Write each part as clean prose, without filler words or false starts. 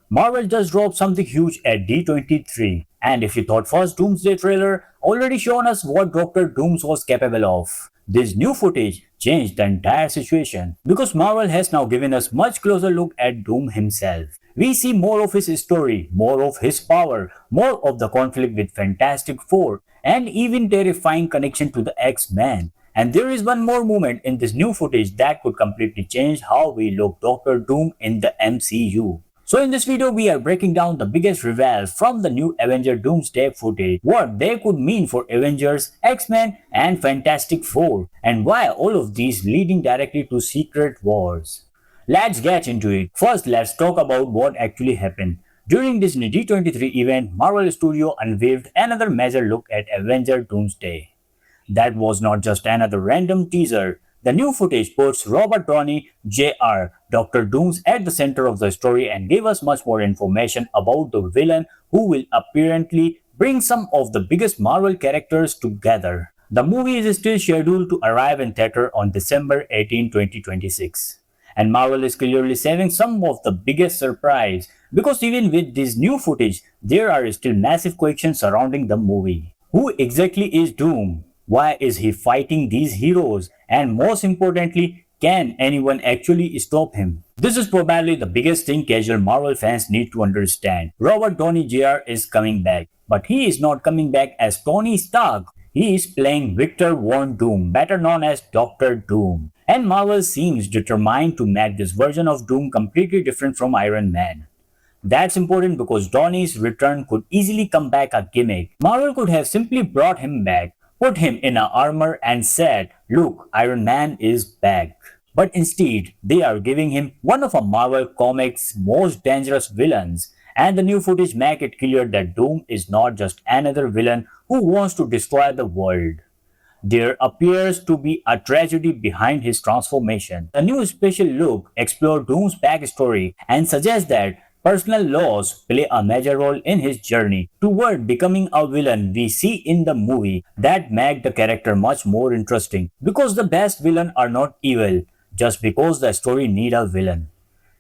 Marvel just dropped something huge at D23, and if you thought first Doomsday trailer already shown us what Doctor Doom was capable of, this new footage changed the entire situation because Marvel has now given us much closer look at Doom himself. We see more of his story, more of his power, more of the conflict with Fantastic Four, and even terrifying connection to the X-Men. And there is one more moment in this new footage that could completely change how we look Doctor Doom in the MCU. So in this video, we are breaking down the biggest reveals from the new Avenger Doomsday footage, what they could mean for Avengers, X-Men and Fantastic Four, and why all of these leading directly to Secret Wars. Let's get into it. First, let's talk about what actually happened. During this D23 event, Marvel Studios unveiled another major look at Avenger Doomsday. That was not just another random teaser. The new footage puts Robert Downey Jr., Dr. Dooms at the center of the story and gave us much more information about the villain who will apparently bring some of the biggest Marvel characters together. The movie is still scheduled to arrive in theater on December 18, 2026. And Marvel is clearly saving some of the biggest surprise because even with this new footage, there are still massive questions surrounding the movie. Who exactly is Doom? Why is he fighting these heroes? And most importantly, can anyone actually stop him? This is probably the biggest thing casual Marvel fans need to understand. Robert Downey Jr. is coming back, but he is not coming back as Tony Stark. He is playing Victor Von Doom, better known as Doctor Doom. And Marvel seems determined to make this version of Doom completely different from Iron Man. That's important because Downey's return could easily come back a gimmick. Marvel could have simply brought him back, put him in a armor and said, "Look, Iron Man is back." But instead, they are giving him one of a Marvel Comics' most dangerous villains, and the new footage make it clear that Doom is not just another villain who wants to destroy the world. There appears to be a tragedy behind his transformation. The new special look explores Doom's backstory and suggests that personal loss play a major role in his journey toward becoming a villain we see in the movie that make the character much more interesting because the best villains are not evil just because the story need a villain.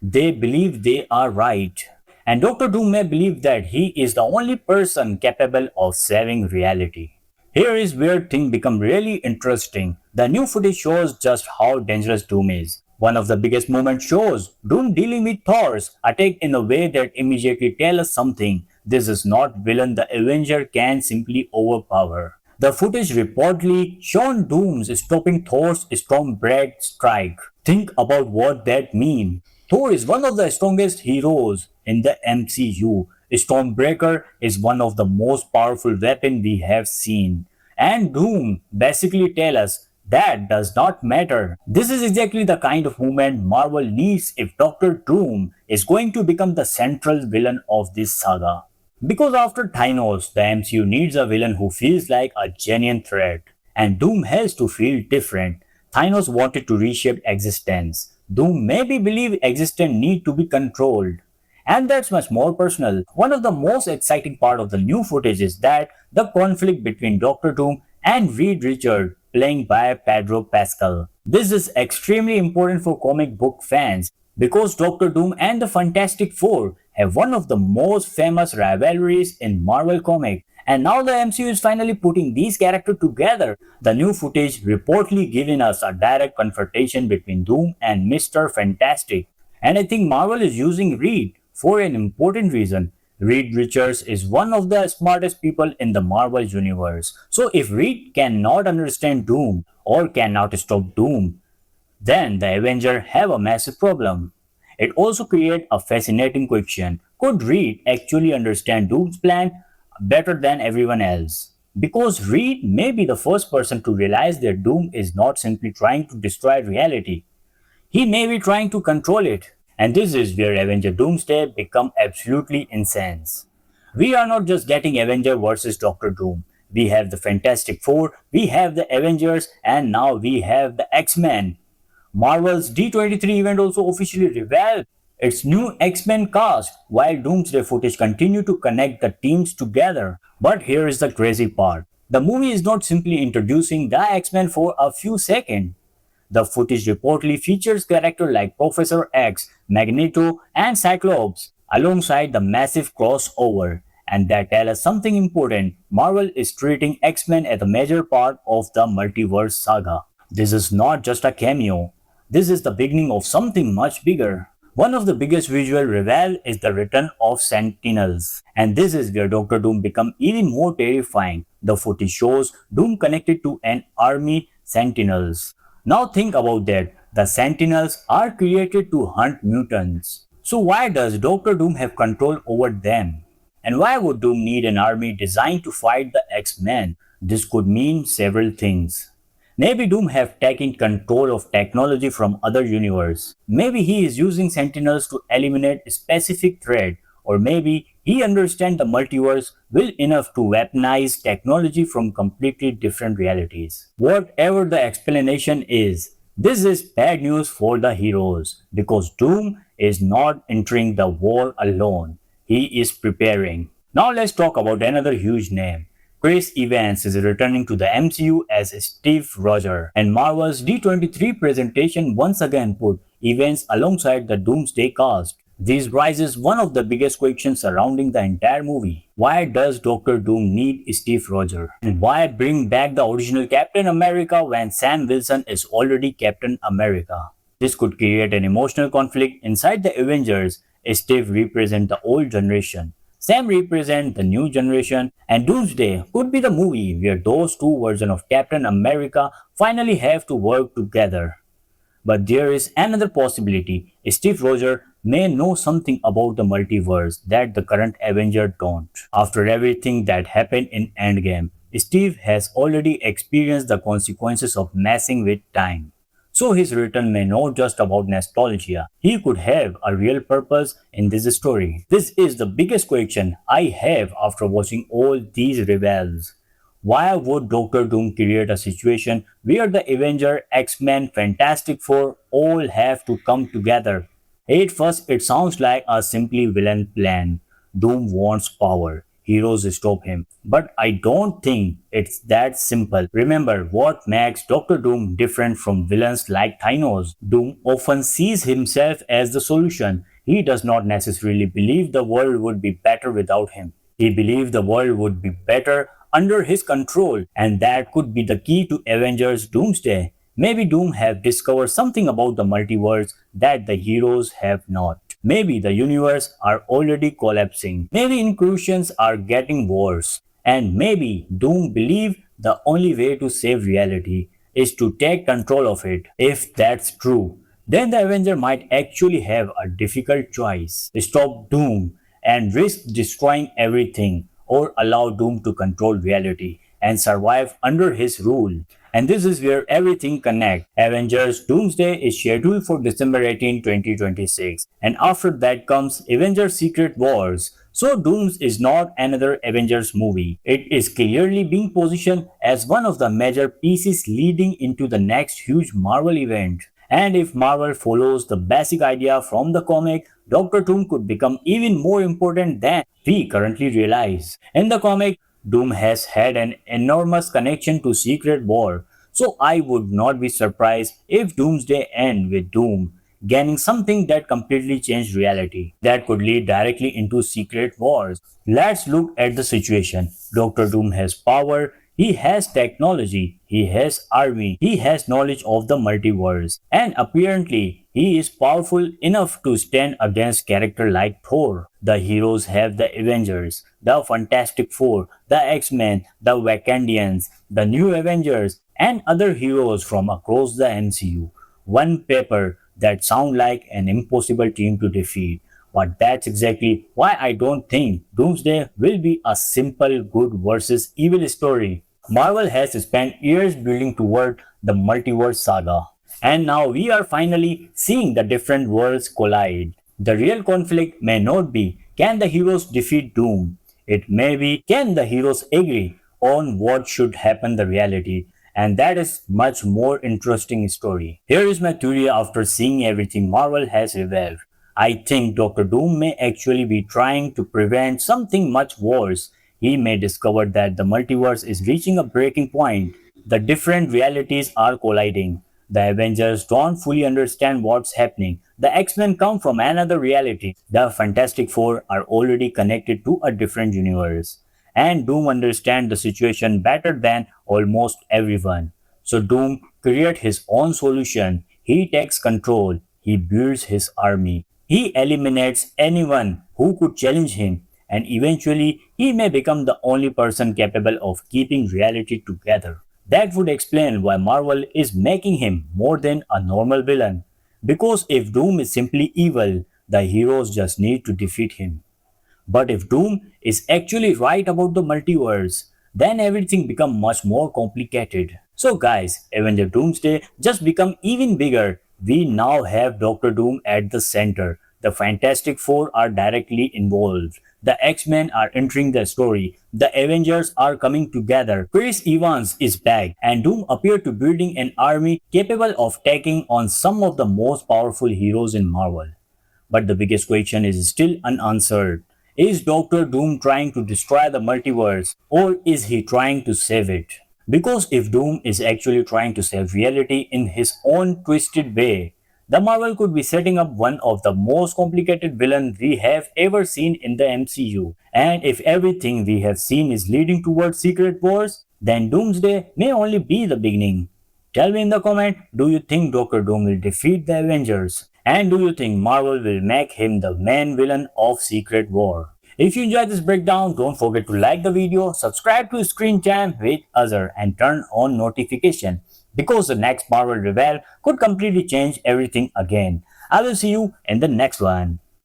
They believe they are right. And Dr. Doom may believe that he is the only person capable of saving reality. Here is where things become really interesting. The new footage shows just how dangerous Doom is. One of the biggest moments shows Doom dealing with Thor's attack in a way that immediately tells us something. This is not villain the Avenger can simply overpower. The footage reportedly shown Doom's stopping Thor's Stormbreaker strike. Think about what that means. Thor is one of the strongest heroes in the MCU. Stormbreaker is one of the most powerful weapons we have seen. And Doom basically tells us that does not matter. This is exactly the kind of moment Marvel needs if Doctor Doom is going to become the central villain of this saga. Because after Thanos, the MCU needs a villain who feels like a genuine threat. And Doom has to feel different. Thanos wanted to reshape existence. Doom maybe believe existence need to be controlled. And that's much more personal. One of the most exciting part of the new footage is that the conflict between Doctor Doom and Reed Richards, playing by Pedro Pascal. This is extremely important for comic book fans because Doctor Doom and the Fantastic Four have one of the most famous rivalries in Marvel Comics. And now the MCU is finally putting these characters together. The new footage reportedly giving us a direct confrontation between Doom and Mr. Fantastic. And I think Marvel is using Reed for an important reason. Reed Richards is one of the smartest people in the Marvel universe. So if Reed cannot understand Doom or cannot stop Doom, then the Avengers have a massive problem. It also creates a fascinating question. Could Reed actually understand Doom's plan better than everyone else? Because Reed may be the first person to realize that Doom is not simply trying to destroy reality. He may be trying to control it. And this is where Avenger Doomsday become absolutely insane. We are not just getting Avenger versus Doctor Doom. We have the Fantastic Four, we have the Avengers, and now we have the X-Men. Marvel's D23 event also officially revealed its new X-Men cast, while Doomsday footage continue to connect the teams together. But here is the crazy part. The movie is not simply introducing the X-Men for a few seconds. The footage reportedly features characters like Professor X, Magneto, and Cyclops. alongside the massive crossover. And that tell us something important. Marvel is treating X-Men as a major part of the multiverse saga. This is not just a cameo. This is the beginning of something much bigger. One of the biggest visual reveal is the return of Sentinels, and this is where Doctor Doom becomes even more terrifying. The footage shows Doom connected to an army Sentinels. Now think about that. The Sentinels are created to hunt mutants. So why does Doctor Doom have control over them? And why would Doom need an army designed to fight the X-Men? This could mean several things. Maybe Doom have taken control of technology from other universe. Maybe he is using Sentinels to eliminate a specific threat, or maybe he understands the multiverse well enough to weaponize technology from completely different realities. Whatever the explanation is, this is bad news for the heroes because Doom is not entering the war alone. He is preparing. Now let's talk about another huge name. Chris Evans is returning to the MCU as Steve Rogers, and Marvel's D23 presentation once again put Evans alongside the Doomsday cast. This raises one of the biggest questions surrounding the entire movie. Why does Doctor Doom need Steve Rogers? And why bring back the original Captain America when Sam Wilson is already Captain America? This could create an emotional conflict inside the Avengers. Steve represents the old generation, Sam represents the new generation, and Doomsday could be the movie where those two versions of Captain America finally have to work together. But there is another possibility. Steve Rogers may know something about the multiverse that the current Avengers don't. After everything that happened in Endgame, Steve has already experienced the consequences of messing with time. So his return may not just about nostalgia. He could have a real purpose in this story. This is the biggest question I have after watching all these reveals. Why would Doctor Doom create a situation where the Avenger, X-Men, Fantastic Four all have to come together? At first, it sounds like a simply villain plan. Doom wants power. Heroes stop him. But I don't think it's that simple. Remember what makes Doctor Doom different from villains like Thanos. Doom often sees himself as the solution. He does not necessarily believe the world would be better without him. He believes the world would be better under his control, and that could be the key to Avengers Doomsday. Maybe Doom have discovered something about the multiverse that the heroes have not. Maybe the universe are already collapsing. Maybe incursions are getting worse. And maybe Doom believe the only way to save reality is to take control of it. If that's true, then the Avenger might actually have a difficult choice. Stop Doom and risk destroying everything, or allow Doom to control reality and survive under his rule. And this is where everything connects. Avengers Doomsday is scheduled for December 18, 2026, and after that comes Avengers Secret Wars. So Dooms is not another Avengers movie. It is clearly being positioned as one of the major pieces leading into the next huge Marvel event. And if Marvel follows the basic idea from the comic, Doctor Doom could become even more important than we currently realize. In the comic, Doom has had an enormous connection to Secret War, so I would not be surprised if Doomsday ends with Doom gaining something that completely changed reality. That could lead directly into Secret Wars. Let's look at the situation. Doctor Doom has power, he has technology, he has army, he has knowledge of the multiverse, and apparently he is powerful enough to stand against characters like Thor. The heroes have the Avengers, the Fantastic Four, the X-Men, the Wakandians, the New Avengers, and other heroes from across the MCU. One paper that sounds like an impossible team to defeat. But that's exactly why I don't think Doomsday will be a simple good versus evil story. Marvel has spent years building toward the multiverse saga, and now we are finally seeing the different worlds collide. The real conflict may not be can the heroes defeat Doom, it may be can the heroes agree on what should happen in the reality, and that is much more interesting story. Here is my theory after seeing everything Marvel has revealed. I think Doctor Doom may actually be trying to prevent something much worse. He may discover that the multiverse is reaching a breaking point. The different realities are colliding. The Avengers don't fully understand what's happening. The X-Men come from another reality. The Fantastic Four are already connected to a different universe. And Doom understands the situation better than almost everyone. So Doom creates his own solution. He takes control. He builds his army. He eliminates anyone who could challenge him, and eventually he may become the only person capable of keeping reality together. That would explain why Marvel is making him more than a normal villain. Because if Doom is simply evil, the heroes just need to defeat him. But if Doom is actually right about the multiverse, then everything becomes much more complicated. So guys, Avenger Doomsday just become even bigger. We now have Doctor Doom at the center. The Fantastic Four are directly involved. The X-Men are entering the story. The Avengers are coming together. Chris Evans is back, and Doom appeared to building an army capable of taking on some of the most powerful heroes in Marvel. But the biggest question is still unanswered. Is Doctor Doom trying to destroy the multiverse, or is he trying to save it? Because if Doom is actually trying to save reality in his own twisted way, the Marvel could be setting up one of the most complicated villains we have ever seen in the MCU. And if everything we have seen is leading towards Secret Wars, then Doomsday may only be the beginning. Tell me in the comment, do you think Doctor Doom will defeat the Avengers? And do you think Marvel will make him the main villain of Secret War? If you enjoyed this breakdown, don't forget to like the video, subscribe to Screen Time with Azhar and turn on notification because the next Marvel reveal could completely change everything again. I will see you in the next one.